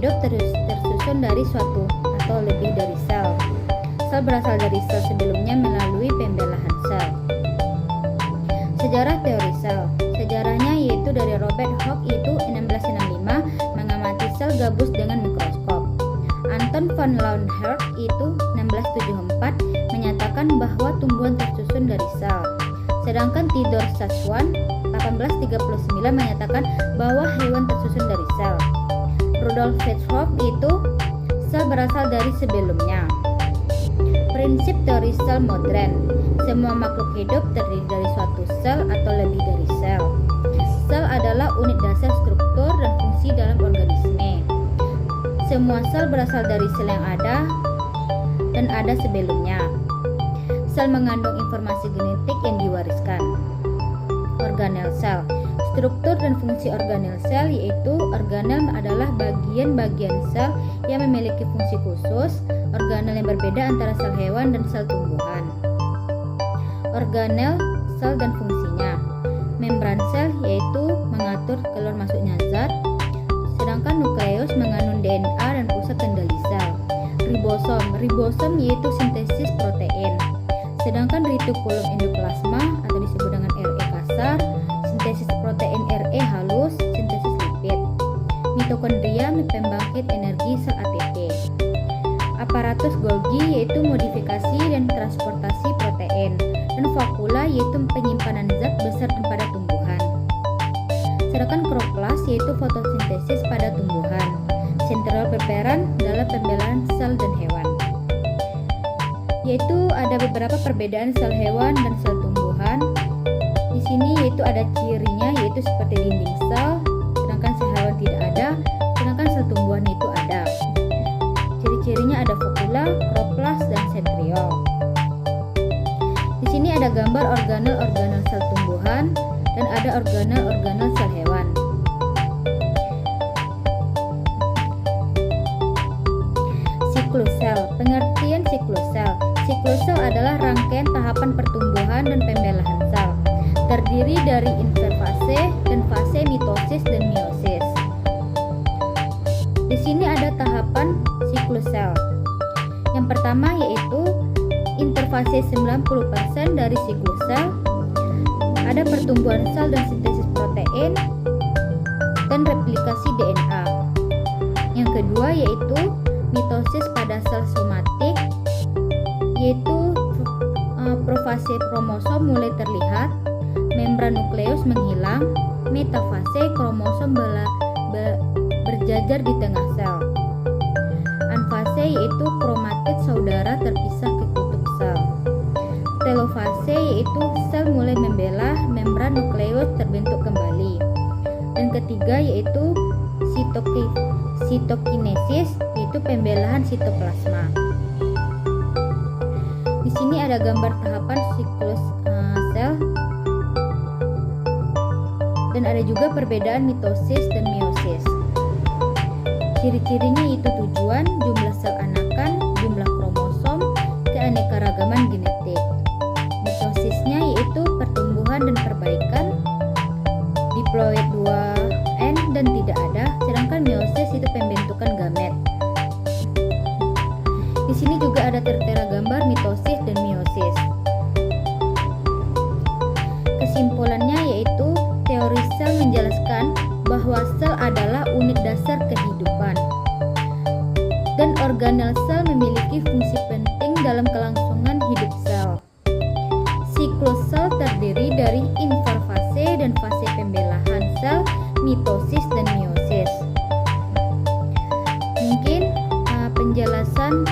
hidup tersusun dari suatu atau lebih dari sel. Sel berasal dari sel sebelumnya melalui pembelahan sel. Sejarah teori sel. Sejarahnya yaitu dari Robert Hooke itu 1665 mengamati sel gabus dengan mikroskop. Anton van Leeuwenhoek itu 1674 menyatakan bahwa tumbuhan tersusun dari sel. Sedangkan Theodor Schwann 1839 menyatakan bahwa hewan tersusun dari sel. Rudolf Virchow itu sel berasal dari sebelumnya. Prinsip teori sel modern. Semua makhluk hidup terdiri dari suatu sel atau lebih dari sel. Sel adalah unit dasar struktur dan fungsi dalam organisme. Semua sel berasal dari sel yang ada dan ada sebelumnya. Sel mengandung informasi genetik yang diwariskan. Organel sel. Struktur dan fungsi organel sel yaitu organel adalah bagian-bagian sel yang memiliki fungsi khusus. Organel yang berbeda antara sel hewan dan sel tumbuhan. Organel sel dan fungsinya. Membran sel yaitu mengatur keluar masuknya zat, sedangkan nukleus mengandung DNA dan pusat kendali sel. Ribosom yaitu sintesis protein, sedangkan retikulum endoplasma atau disebut dengan RE kasar, sintesis protein RE halus, sintesis lipid. Mitokondria pembangkit energi sel ATP. Aparatus Golgi yaitu modifikasi dan transportasi protein, dan vakula yaitu penyimpanan zat besar pada tumbuhan. Sedangkan kloroplas yaitu fotosintesis pada tumbuhan. Sentrol berperan dalam pembelahan sel dan hewan. Yaitu ada beberapa perbedaan sel hewan dan sel tumbuhan. Di sini yaitu ada cirinya yaitu seperti dinding sel, sedangkan sel hewan tidak ada, sedangkan sel tumbuhan itu ada. Ciri-cirinya ada vakula, kloroplas, dan sentriol. Di sini ada gambar organel-organel sel tumbuhan dan ada organel-organel sel hewan. Siklus sel. Pengertian siklus sel. Siklus sel adalah rangkaian tahapan pertumbuhan dan pembelahan sel. Terdiri dari interfase dan fase mitosis dan meiosis. Di sini ada tahapan siklus sel. Yang pertama yaitu interfase 90% dari siklus sel. Ada pertumbuhan sel dan sintesis protein dan replikasi DNA. Yang kedua yaitu mitosis pada sel somatik, yaitu profase kromosom mulai terlihat, membran nukleus menghilang, metafase kromosom berjajar di tengah sel. Anfase yaitu kromatid saudara terpisah ke kutub sel. Telofase yaitu sel mulai membelah, membran nukleus terbentuk kembali. Dan ketiga yaitu sitokinesis, yaitu pembelahan sitoplasma. Di sini ada gambar tahapan siklus sel dan ada juga perbedaan mitosis dan meiosis. Ciri-cirinya yaitu tujuan, jumlah sel anakan, jumlah kromosom, keanekaragaman genetik. Mitosisnya yaitu pertumbuhan dan perbaikan, diploid 2N dan tidak ada, sedangkan meiosis itu pembentukan gamet. Di sini juga ada tertera gambar mitosis dan meiosis. Kesimpulannya yaitu teori sel menjelaskan bahwa sel adalah unit dasar kehidupan dan organel sel memiliki fungsi penting dalam kelangsungan hidup sel. Siklus sel terdiri dari interfase dan fase pembelahan sel, mitosis dan meiosis. Mungkin penjelasan